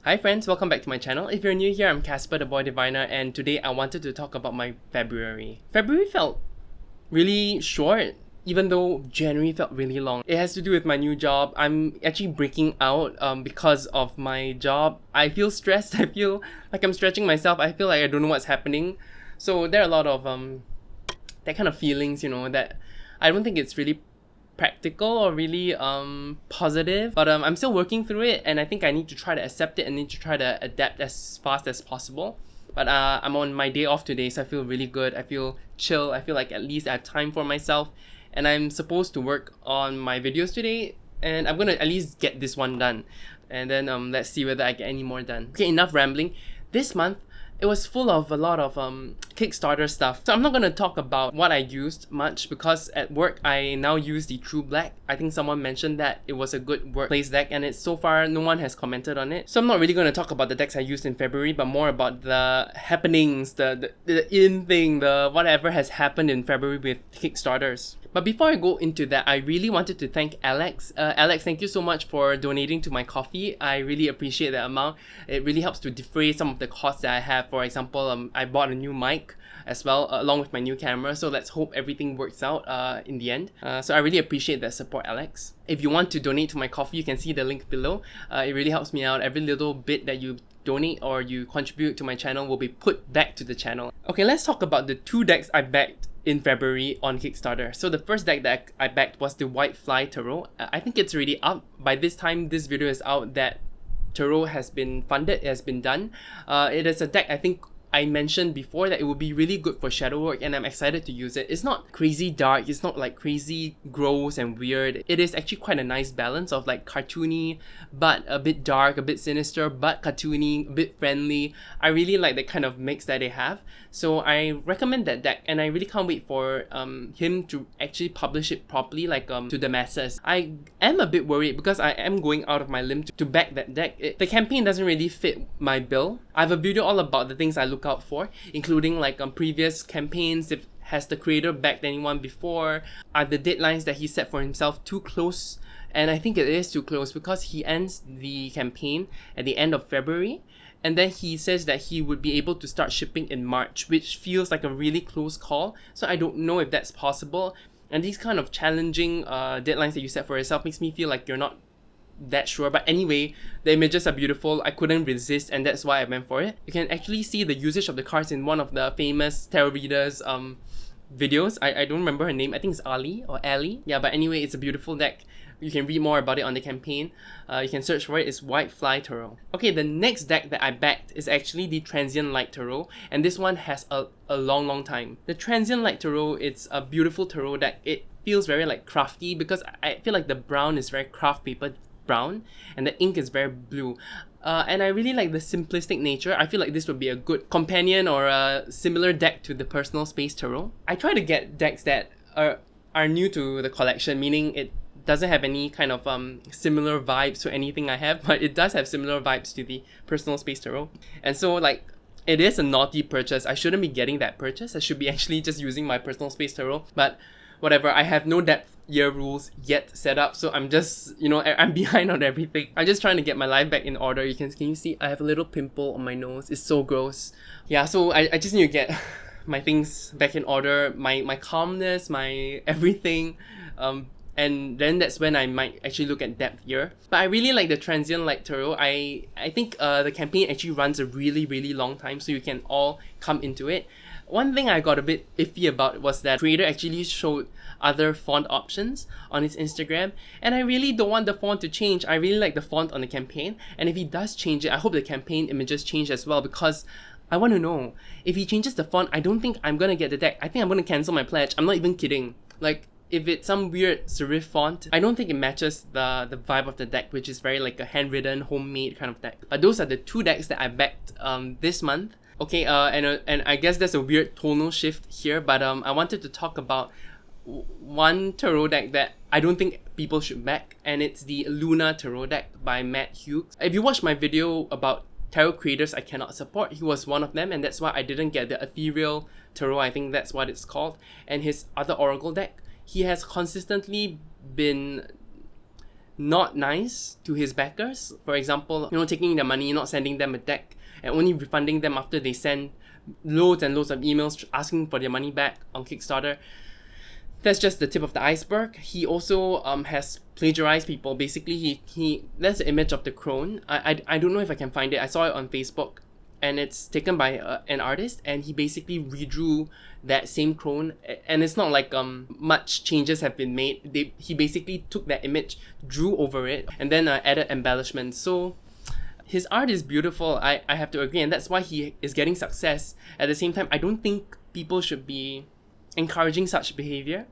Hi friends, welcome back to my channel. If you're new here, I'm Casper the Boy Diviner, and today I wanted to talk about my February. February felt really short, even though January felt really long. It has to do with my new job. I'm actually breaking out because of my job. I feel stressed, I feel like I'm stretching myself, I feel like I don't know what's happening. So there are a lot of that kind of feelings, that I don't think it's really practical or really positive, but I'm still working through it, and I think I need to try to accept it and need to try to adapt as fast as possible. But I'm on my day off today, so I feel really good. I feel chill. I feel like at least I have time for myself, and I'm supposed to work on my videos today, and I'm gonna at least get this one done, and then let's see whether I get any more done. Okay, enough rambling. This month it was full of a lot of Kickstarter stuff. So I'm not going to talk about what I used much because at work I now use the True Black. I think someone mentioned that it was a good workplace deck, and it's so far no one has commented on it. So I'm not really going to talk about the decks I used in February, but more about the happenings, the in thing, the whatever has happened in February with Kickstarters. But before I go into that, I really wanted to thank Alex. Alex, thank you so much for donating to my coffee. I really appreciate that amount. It really helps to defray some of the costs that I have. For example, I bought a new mic as well, along with my new camera. So let's hope everything works out in the end. So I really appreciate that support, Alex. If you want to donate to my coffee, you can see the link below. It really helps me out. Every little bit that you donate or you contribute to my channel will be put back to the channel. Okay, let's talk about the two decks I backed in February on Kickstarter. So the first deck that I backed was the White Fly Tarot. I think it's already up. By this time this video is out, that Tarot has been funded, it has been done. It is a deck I think I mentioned before that it would be really good for shadow work, and I'm excited to use it. It's not crazy dark, it's not like crazy gross and weird. It is actually quite a nice balance of like cartoony but a bit dark, a bit sinister but cartoony, a bit friendly. I really like the kind of mix that they have. So I recommend that deck, and I really can't wait for him to actually publish it properly, like to the masses. I am a bit worried because I am going out of my limb to back that deck. The campaign doesn't really fit my bill. I have a video all about the things I look out for, including like previous campaigns. If has the creator backed anyone before? Are the deadlines that he set for himself too close? And I think it is too close because he ends the campaign at the end of February, and then he says that he would be able to start shipping in March, which feels like a really close call. So I don't know if that's possible. And these kind of challenging deadlines that you set for yourself makes me feel like you're not that sure. But anyway, the images are beautiful. I couldn't resist, and that's why I went for it. You can actually see the usage of the cards in one of the famous tarot readers videos. I don't remember her name. I think it's Ali or Ali. Yeah, but anyway, it's a beautiful deck. You can read more about it on the campaign. You can search for it. It's White Fly Tarot. Okay, the next deck that I backed is actually the Transient Light Tarot, and this one has a long time. The Transient Light Tarot, it's a beautiful tarot deck. It feels very like crafty because I feel like the brown is very craft paper brown and the ink is very blue. And I really like the simplistic nature. I feel like this would be a good companion or a similar deck to the Personal Space Tarot. I try to get decks that are new to the collection, meaning it doesn't have any kind of similar vibes to anything I have, but it does have similar vibes to the Personal Space Tarot. And so like, it is a naughty purchase. I shouldn't be getting that purchase. I should be actually just using my Personal Space Tarot, but whatever. I have no depth year rules yet set up, so I'm just, I'm behind on everything. I'm just trying to get my life back in order. Can you see I have a little pimple on my nose? It's so gross. Yeah, so I just need to get my things back in order, my calmness, my everything, and then that's when I might actually look at depth here. But I really like the Transient Light Tarot. I think the campaign actually runs a really long time, so you can all come into it. One thing I got a bit iffy about was that creator actually showed other font options on his Instagram, and I really don't want the font to change. I really like the font on the campaign, and if he does change it, I hope the campaign images change as well, because I want to know. If he changes the font, I don't think I'm gonna get the deck. I think I'm gonna cancel my pledge. I'm not even kidding. Like, if it's some weird serif font, I don't think it matches the vibe of the deck, which is very like a handwritten, homemade kind of deck. But those are the two decks that I backed this month. Okay, and I guess there's a weird tonal shift here, but I wanted to talk about one tarot deck that I don't think people should back, and it's the Luna Tarot deck by Matt Hughes. If you watched my video about tarot creators I cannot support, he was one of them, and that's why I didn't get the Ethereal Tarot, I think that's what it's called, and his other Oracle deck. He has consistently been not nice to his backers. For example, taking their money, not sending them a deck, and only refunding them after they send loads and loads of emails asking for their money back on Kickstarter. That's just the tip of the iceberg. He also has plagiarized people. Basically, he that's the image of the crone. I don't know if I can find it. I saw it on Facebook, and it's taken by an artist, and he basically redrew that same crone, and it's not like much changes have been made. He basically took that image, drew over it, and then added embellishments. So his art is beautiful. I have to agree, and that's why he is getting success. At the same time, I don't think people should be encouraging such behavior.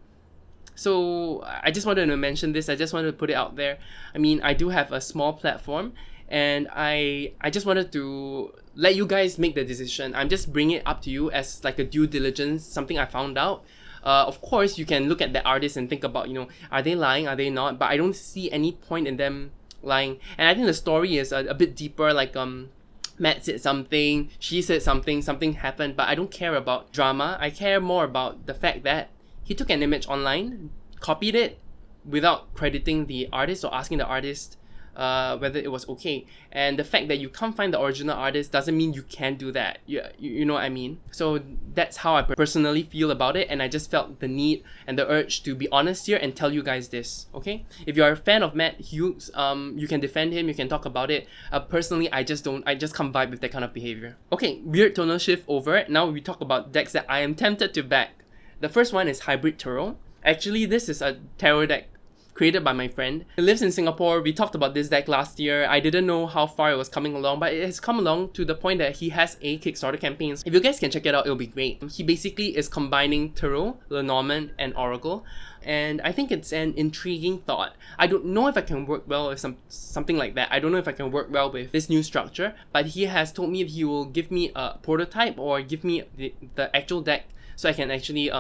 So I just wanted to mention this. I just wanted to put it out there. I mean, I do have a small platform, and I just wanted to let you guys make the decision. I'm just bringing it up to you as like a due diligence, something I found out. Of course, you can look at the artist and think about, are they lying, are they not? But I don't see any point in them lying. And I think the story is a bit deeper, like Matt said something, she said something happened, but I don't care about drama. I care more about the fact that he took an image online, copied it without crediting the artist or asking the artist whether it was okay. And the fact that you can't find the original artist doesn't mean you can't do that. You know what I mean? So that's how I personally feel about it, and I just felt the need and the urge to be honest here and tell you guys this, okay? If you are a fan of Matt Hughes, you can defend him, you can talk about it. Personally, I just can't vibe with that kind of behavior. Okay, weird tonal shift over. Now we talk about decks that I am tempted to back. The first one is Hybrid Tarot. Actually, this is a tarot deck created by my friend. He lives in Singapore. We talked about this deck last year. I didn't know how far it was coming along, but it has come along to the point that he has a Kickstarter campaign. If you guys can check it out, it'll be great. He basically is combining Tarot, Lenormand, and Oracle. And I think it's an intriguing thought. I don't know if I can work well with something like that. I don't know if I can work well with this new structure, but he has told me that he will give me a prototype or give me the actual deck so I can actually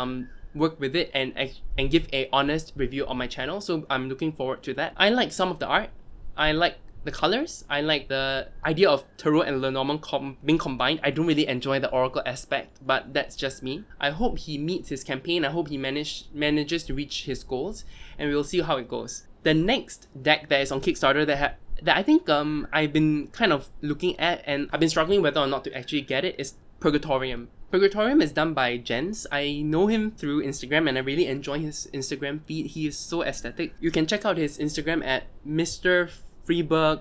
work with it and give a honest review on my channel. So I'm looking forward to that. I like some of the art. I like the colors. I like the idea of Tarot and Lenormand being combined. I don't really enjoy the Oracle aspect, but that's just me. I hope he meets his campaign. I hope he manages to reach his goals, and we'll see how it goes. The next deck that is on Kickstarter that I think I've been kind of looking at and I've been struggling whether or not to actually get it is Purgatorium. Purgatorium is done by Jens. I know him through Instagram and I really enjoy his Instagram feed. He is so aesthetic. You can check out his Instagram at Mr. Freeberg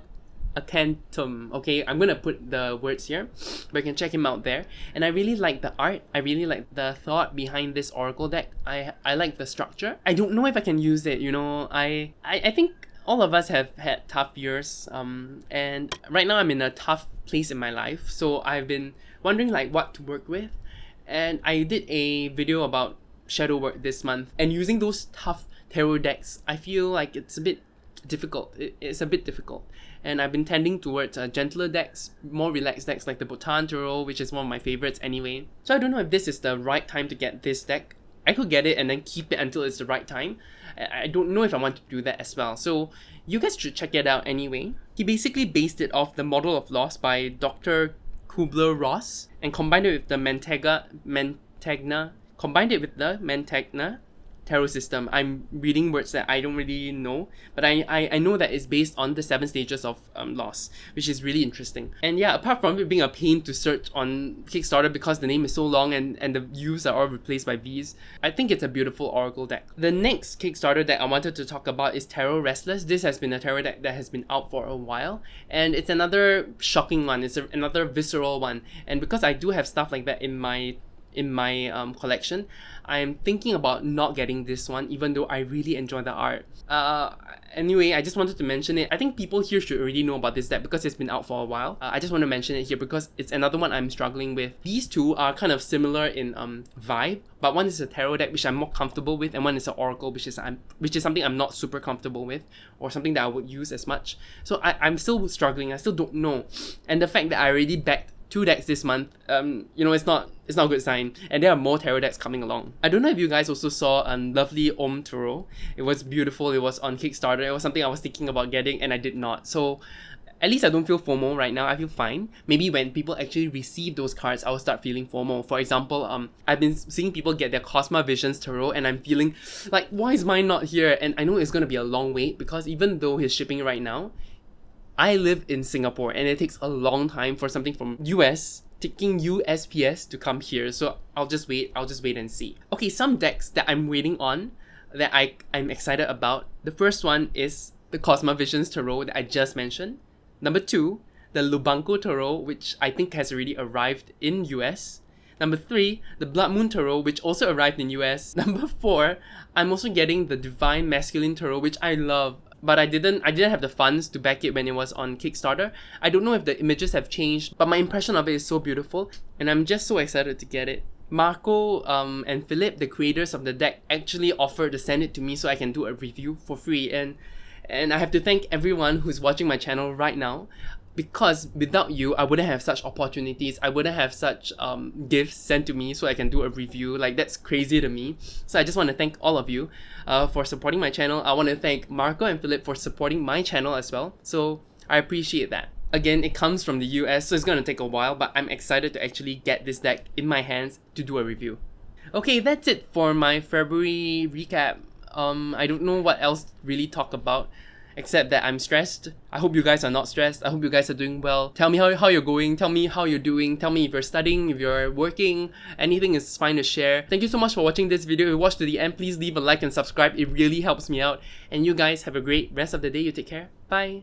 Acantum. Okay, I'm gonna put the words here, but you can check him out there. And I really like the art. I really like the thought behind this Oracle deck. I like the structure. I don't know if I can use it, I think all of us have had tough years, and right now I'm in a tough place in my life. So I've been wondering like what to work with. And I did a video about shadow work this month, and using those tough tarot decks, I feel like it's a bit difficult. It's a bit difficult, and I've been tending towards gentler decks, more relaxed decks like the Bhutan Tarot, which is one of my favorites anyway. So I don't know if this is the right time to get this deck. I could get it and then keep it until it's the right time. I don't know if I want to do that as well. So you guys should check it out anyway. He basically based it off the Model of Loss by Dr. Kubler-Ross and combined it with the Mantegna tarot system. I'm reading words that I don't really know, but I know that it's based on the 7 stages of loss, which is really interesting. And yeah, apart from it being a pain to search on Kickstarter because the name is so long and the U's are all replaced by V's, I think it's a beautiful Oracle deck. The next Kickstarter deck I wanted to talk about is Tarot Restless. This has been a tarot deck that has been out for a while, and it's another shocking one. It's another visceral one, and because I do have stuff like that in my collection, I'm thinking about not getting this one, even though I really enjoy the art. Anyway, I just wanted to mention it. I think people here should already know about this deck because it's been out for a while. I just want to mention it here because it's another one I'm struggling with. These two are kind of similar in vibe, but one is a tarot deck which I'm more comfortable with, and one is an Oracle which is something I'm not super comfortable with, or something that I would use as much. So I'm still struggling. I still don't know, and the fact that I already backed 2 decks this month, it's not a good sign, and there are more tarot decks coming along. I don't know if you guys also saw Lovely Om Tarot. It was beautiful. It was on Kickstarter. It was something I was thinking about getting and I did not. So At least I don't feel FOMO right now. I feel fine. Maybe when people actually receive those cards, I will start feeling FOMO. For example, I've been seeing people get their Cosma Visions Tarot, and I'm feeling like, why is mine not here? And I know it's gonna be a long wait, because even though he's shipping right now, I live in Singapore and it takes a long time for something from US taking USPS to come here. So I'll just wait and see. Okay, some decks that I'm waiting on that I'm excited about. The first one is the Cosma Visions Tarot that I just mentioned. Number 2, the Lubanko Tarot, which I think has already arrived in US. Number 3, the Blood Moon Tarot, which also arrived in US. Number 4, I'm also getting the Divine Masculine Tarot, which I love, but I didn't have the funds to back it when it was on Kickstarter. I don't know if the images have changed, but my impression of it is so beautiful, and I'm just so excited to get it. Marco and Philip, the creators of the deck, actually offered to send it to me so I can do a review for free, and I have to thank everyone who's watching my channel right now, because without you, I wouldn't have such opportunities. I wouldn't have such gifts sent to me so I can do a review. Like, that's crazy to me. So I just want to thank all of you for supporting my channel. I want to thank Marco and Philip for supporting my channel as well. So I appreciate that. Again, it comes from the US, so it's going to take a while, but I'm excited to actually get this deck in my hands to do a review. Okay, that's it for my February recap. I don't know what else to really talk about, except that I'm stressed. I hope you guys are not stressed. I hope you guys are doing well. Tell me how you're going. Tell me how you're doing. Tell me if you're studying, if you're working. Anything is fine to share. Thank you so much for watching this video. If you watched to the end, please leave a like and subscribe. It really helps me out. And you guys have a great rest of the day. You take care. Bye.